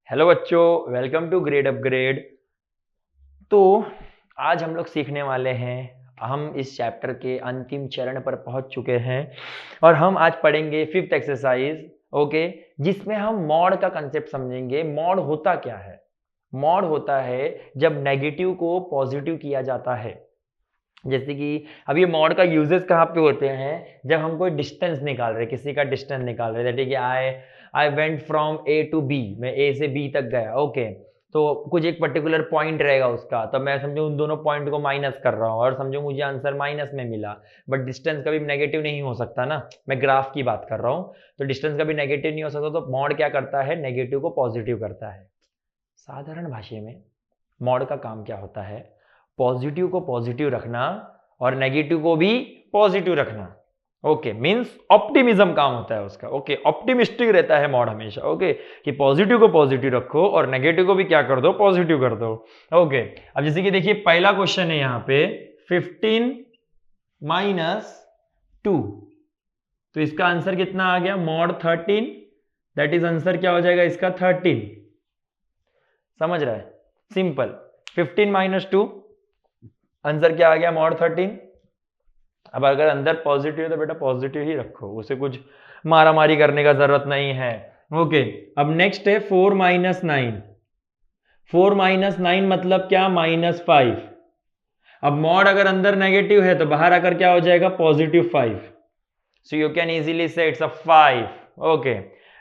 Hello बच्चों, welcome to grade upgrade. तो आज हम लोग सीखने वाले हैं, हम इस चैप्टर के अंतिम चरण पर पहुंच चुके हैं और हम आज पढ़ेंगे फिफ्थ एक्सरसाइज। ओके, जिसमें हम मॉड का कंसेप्ट समझेंगे। मॉड होता क्या है? मॉड होता है जब नेगेटिव को पॉजिटिव किया जाता है। जैसे कि अब ये मॉड का यूजेस कहाँ पे होते हैं? जब हम कोई डिस्टेंस निकाल रहे, किसी का डिस्टेंस निकाल रहे, ठीक है, I went from A to B, मैं ए से बी तक गया। ओके, तो कुछ एक पर्टिकुलर पॉइंट रहेगा उसका, तो मैं समझो उन दोनों पॉइंट को माइनस कर रहा हूँ और समझो मुझे आंसर माइनस में मिला। बट डिस्टेंस कभी नेगेटिव नहीं हो सकता ना, मैं ग्राफ की बात कर रहा हूँ, तो डिस्टेंस कभी नेगेटिव नहीं हो सकता। तो मॉड क्या करता है? नेगेटिव को पॉजिटिव करता है। साधारण भाषा में मॉड का काम क्या होता है? पॉजिटिव को पॉजिटिव रखना और नेगेटिव को भी पॉजिटिव रखना। ओके, मींस ऑप्टिमिज्म काम होता है उसका। ओके, ऑप्टिमिस्टिक रहता है मॉड हमेशा। ओके, कि पॉजिटिव को पॉजिटिव रखो और नेगेटिव को भी क्या कर दो? पॉजिटिव कर दो। ओके, अब जैसे कि देखिए पहला क्वेश्चन है यहाँ पे 15 माइनस 2, तो इसका आंसर कितना आ गया? मॉड 13। दैट इज आंसर क्या हो जाएगा इसका? 13। समझ रहा है? सिंपल। 15 माइनस 2, आंसर क्या आ गया? मॉड 13। अब अगर अंदर पॉजिटिव है तो बेटा पॉजिटिव ही रखो, उसे कुछ मारा मारी करने का जरूरत नहीं है। ओके, अब नेक्स्ट है 4 माइनस 9। 4 माइनस 9 मतलब क्या? -5। अब मॉड अगर अंदर नेगेटिव है तो बाहर आकर क्या हो जाएगा? +5। सो यू कैन इजीली से it's a 5। Okay,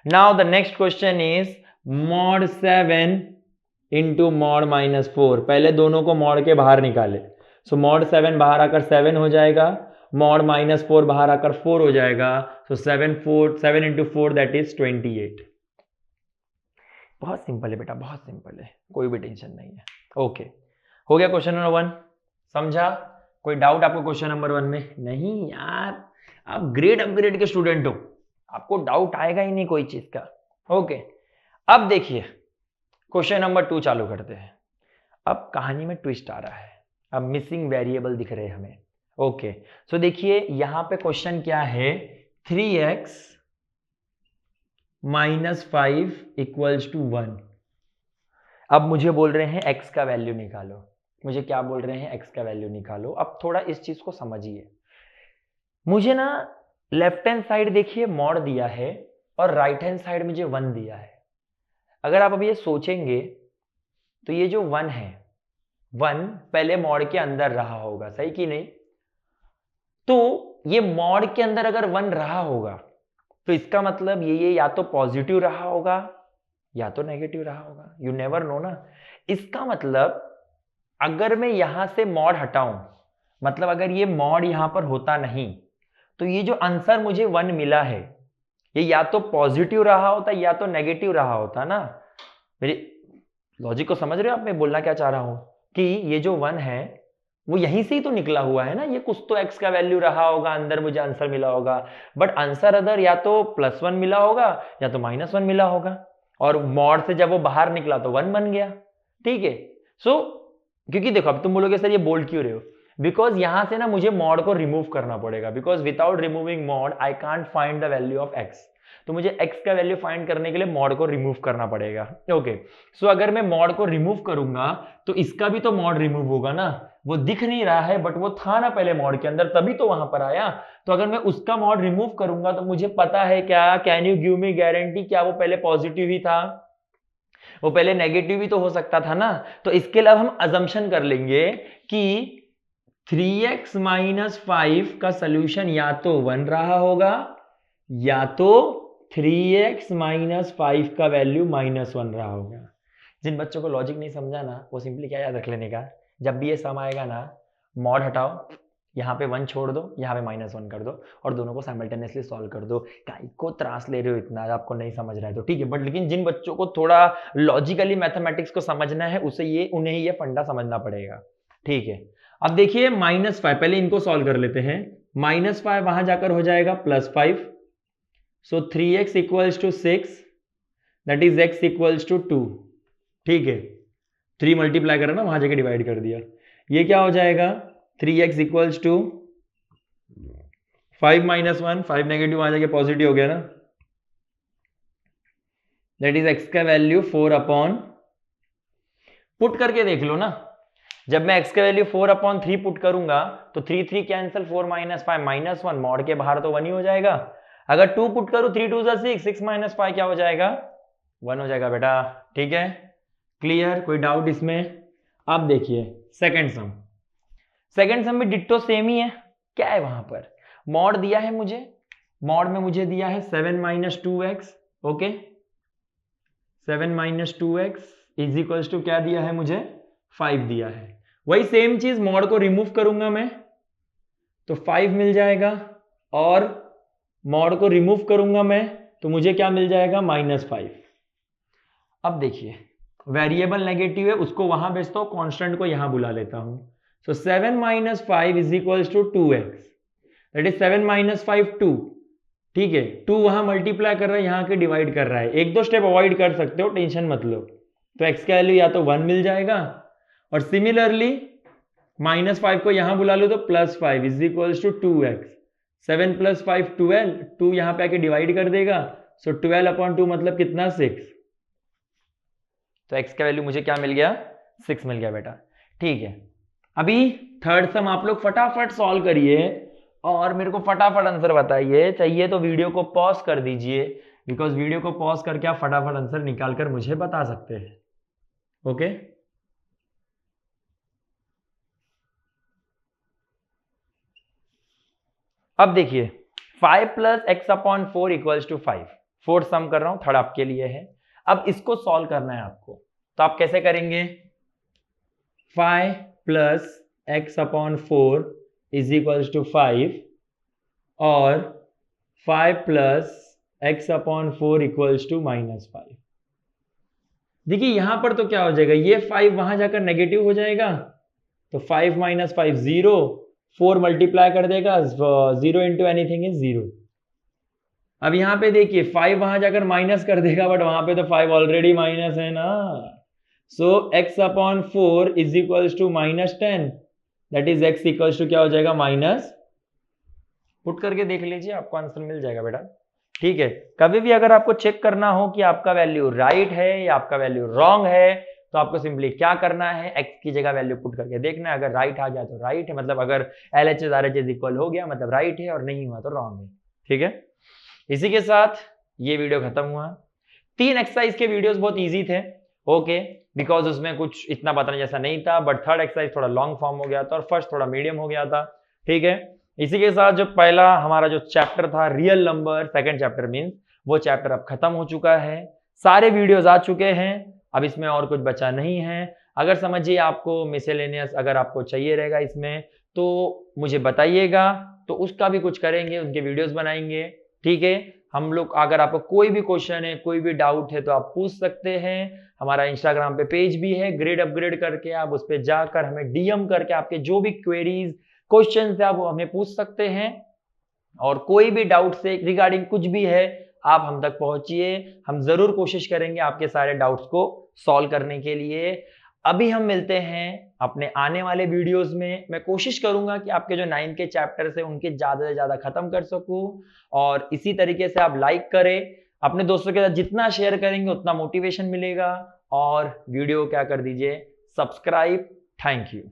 now the next question is mod 7 into mod -4। पहले दोनों को मॉड के बाहर निकाले। सो मॉड 7 बाहर आकर 7 हो जाएगा, मॉड -4 बाहर आकर 4 हो जाएगा। सो 7 इंटू 4 दैट इज 28। बहुत सिंपल है बेटा, बहुत सिंपल है, कोई भी टेंशन नहीं है। ओके, हो गया क्वेश्चन नंबर 1। समझा? कोई डाउट आपको क्वेश्चन नंबर 1 में? नहीं यार, आप ग्रेड अपग्रेड के स्टूडेंट हो, आपको डाउट आएगा ही नहीं कोई चीज का। ओके, अब देखिए क्वेश्चन नंबर 2 चालू करते हैं। अब कहानी में ट्विस्ट आ रहा है, अब मिसिंग वेरिएबल दिख रहे हैं हमें। ओके, सो देखिए यहां पे क्वेश्चन क्या है? 3x -5 equals to 1। अब मुझे बोल रहे हैं x का वैल्यू निकालो। मुझे क्या बोल रहे हैं? x का वैल्यू निकालो। अब थोड़ा इस चीज को समझिए। मुझे ना लेफ्ट हैंड साइड देखिए मॉड दिया है और राइट हैंड साइड मुझे 1 दिया है। अगर आप अभी ये सोचेंगे तो ये जो 1 है, 1 पहले मॉड के अंदर रहा होगा, सही कि नहीं? तो ये मॉड के अंदर अगर 1 रहा होगा तो इसका मतलब ये या तो पॉजिटिव रहा होगा या तो नेगेटिव रहा होगा। यू नेवर नो ना। इसका मतलब अगर मैं यहां से मॉड हटाऊं, मतलब अगर ये मॉड यहां पर होता नहीं, तो ये जो आंसर मुझे 1 मिला है ये या तो पॉजिटिव रहा होता या तो नेगेटिव रहा होता ना। मेरी लॉजिक को समझ रहे हो आप? मैं बोलना क्या चाह रहा हूं कि ये जो 1 है वो यहीं से ही तो निकला हुआ है ना, ये कुछ तो x का वैल्यू रहा होगा, अंदर मुझे आंसर मिला होगा। बट आंसर अदर या तो +1 मिला होगा या तो -1 मिला होगा, और मॉड से जब वो बाहर निकला तो 1 बन गया। ठीक है, सो क्योंकि देखो अब तुम बोलोगे सर ये बोल्ड क्यों रहे हो? बिकॉज यहां से ना मुझे मॉड को रिमूव करना पड़ेगा, because without removing mod I can't find the value of x। तो मुझे x का वैल्यू फाइंड करने के लिए मॉड को रिमूव करना पड़ेगा। ओके, सो अगर मैं मॉड को रिमूव करूंगा तो इसका भी तो मॉड रिमूव होगा ना। वो दिख नहीं रहा है बट वो था ना पहले मॉड के अंदर, तभी तो वहां पर आया। तो अगर मैं उसका मॉड रिमूव करूंगा तो मुझे पता है क्या? Can you give me guarantee, क्या वो पहले पॉजिटिव ही था? वो पहले नेगेटिव भी तो हो सकता था ना। तो इसके लिए अब हम अजम्पशन कर लेंगे कि 3x -5 का सोल्यूशन या तो 1 रहा होगा या तो 3x -5 का वैल्यू -1 रहा होगा। जिन बच्चों को लॉजिक नहीं समझा ना, वो सिंपली क्या याद रख लेने का, जब भी ये सम आएगा ना, मॉड हटाओ, यहाँ पे 1 छोड़ दो, यहाँ पे -1 कर दो और दोनों को साइमल्टेनियसली सॉल्व कर दो। काहे को त्रास ले रहे हो इतना? आपको नहीं समझ रहा है तो ठीक है, बट लेकिन जिन बच्चों को थोड़ा लॉजिकली मैथमेटिक्स को समझना है उन्हें ये फंडा समझना पड़ेगा। ठीक है, अब देखिए -5, पहले इनको सॉल्व कर लेते हैं। -5 वहां जाकर हो जाएगा +5। So 3x equals to 6, that is x equals to 2। ठीक है, 3 मल्टीप्लाई करा ना, वहां जाके डिवाइड कर दिया। ये क्या हो जाएगा? 3x इक्वल्स टू 5 -1, 5 नेगेटिव वहां जाके पॉजिटिव हो गया ना। दैट इज एक्स का वैल्यू 4 अपॉन, पुट करके देख लो ना, जब मैं x का वैल्यू 4 अपॉन 3 पुट करूंगा तो 3 3 कैंसिल, 4 माइनस 5 माइनस 1, मॉड के बाहर तो 1 ही हो जाएगा। अगर 2 पुट करूं 3 2 6, 6 माइनस 5 क्या हो जाएगा, 1 हो जाएगा बेटा। ठीक है, क्लियर, कोई डाउट इसमें? अब देखिए सेकंड सम, सेकंड सम में डिट्टो सेम ही है। क्या है वहां पर, मॉड दिया है मुझे, मॉड में मुझे दिया है 7 minus 2x, okay, 7 minus 2x is equals to क्या दिया है मुझे, 5 दिया है। वही सेम चीज मॉड को रिमूव करूंगा मैं तो 5 मिल जाएगा, और मॉड को रिमूव करूंगा मैं तो मुझे क्या मिल जाएगा, -5। अब देखिए वेरिएबल नेगेटिव है, उसको वहां भेजता हूं, कांस्टेंट को यहां बुला लेता हूं। So 7 minus 5 is equals to 2x, that is 7 minus 5 2। ठीक है, 2 वहां मल्टीप्लाई कर रहा है, यहां के डिवाइड कर रहा है, एक दो स्टेप अवॉइड कर सकते हो, टेंशन मत लो। तो x का वैल्यू या तो 1 मिल जाएगा, और सिमिलरली -5 को यहां बुला लो तो +5 इज इक्वल्स टू 2x, 7 + 5 12, 2 यहां पे आके डिवाइड कर देगा, सो 12 अपॉन 2 मतलब कितना, 6। तो x का वैल्यू मुझे क्या मिल गया, 6 मिल गया बेटा। ठीक है, अभी थर्ड सम आप लोग फटाफट सॉल्व करिए और मेरे को फटाफट आंसर बताइए। चाहिए तो वीडियो को पॉज कर दीजिए, बिकॉज वीडियो को पॉज करके आप फटाफट आंसर निकाल कर मुझे बता सकते हैं। ओके, अब देखिए 5 + x upon 4 equals to 5, fourth sum कर रहा हूं, थर्ड आपके लिए है। अब इसको सॉल्व करना है आपको, तो आप कैसे करेंगे, 5 + x upon 4 is equals to 5 और 5 + x अपॉन 4 इक्वल्स टू -5। देखिए यहां पर तो क्या हो जाएगा, ये 5 वहां जाकर नेगेटिव हो जाएगा, तो 5 - 5 0, 4 मल्टीप्लाई कर देगा, 0 इंटू एनीथिंग इज 0। अब यहां पे देखिए 5 वहां जाकर माइनस कर देगा, बट वहां पे तो 5 ऑलरेडी माइनस है ना, so x upon 4 is equals to -10, that is x equals to क्या हो जाएगा, माइनस, पुट करके देख लीजिए आपको आंसर मिल जाएगा बेटा। ठीक है, कभी भी अगर आपको चेक करना हो कि आपका वैल्यू राइट है या आपका वैल्यू रॉन्ग है, तो आपको सिंपली क्या करना है, x की जगह वैल्यू पुट करके देखना है, अगर राइट आ गया तो राइट है, मतलब अगर LHS RHS इक्वल हो गया मतलब राइट है, और नहीं हुआ तो रॉन्ग है। ठीक है, इसी के साथ ये वीडियो खत्म हुआ। 3 एक्सरसाइज के वीडियोस बहुत इजी थे, ओके, बिकॉज उसमें कुछ इतना बताने जैसा नहीं था, बट थर्ड एक्सरसाइज थोड़ा लॉन्ग फॉर्म हो गया था और फर्स्ट थोड़ा मीडियम हो गया था। ठीक है, इसी के साथ जो पहला हमारा जो चैप्टर था real number, second chapter means, वो चैप्टर अब खत्म हो चुका है, सारे वीडियोस आ चुके हैं, अब इसमें और कुछ बचा नहीं है। अगर समझिए आपको मिसेलेनियस अगर आपको चाहिए रहेगा इसमें तो मुझे बताइएगा, तो उसका भी कुछ करेंगे, उनके वीडियोस बनाएंगे। ठीक है, हम लोग अगर आपको कोई भी क्वेश्चन है, कोई भी डाउट है तो आप पूछ सकते हैं। हमारा इंस्टाग्राम पे पेज भी है ग्रेड अपग्रेड करके, आप उस पर जाकर हमें डीएम करके आपके जो भी क्वेरीज क्वेश्चन है आप वो हमें पूछ सकते हैं, और कोई भी डाउट से रिगार्डिंग कुछ भी है आप हम तक पहुंचिए, हम जरूर कोशिश करेंगे आपके सारे डाउट्स को सॉल्व करने के लिए। अभी हम मिलते हैं अपने आने वाले वीडियोस में, मैं कोशिश करूंगा कि आपके जो 9 के चैप्टर्स है उनके ज्यादा से ज्यादा खत्म कर सकूं, और इसी तरीके से आप लाइक करें, अपने दोस्तों के साथ जितना शेयर करेंगे उतना मोटिवेशन मिलेगा, और वीडियो क्या कर दीजिए, सब्सक्राइब। Thank you.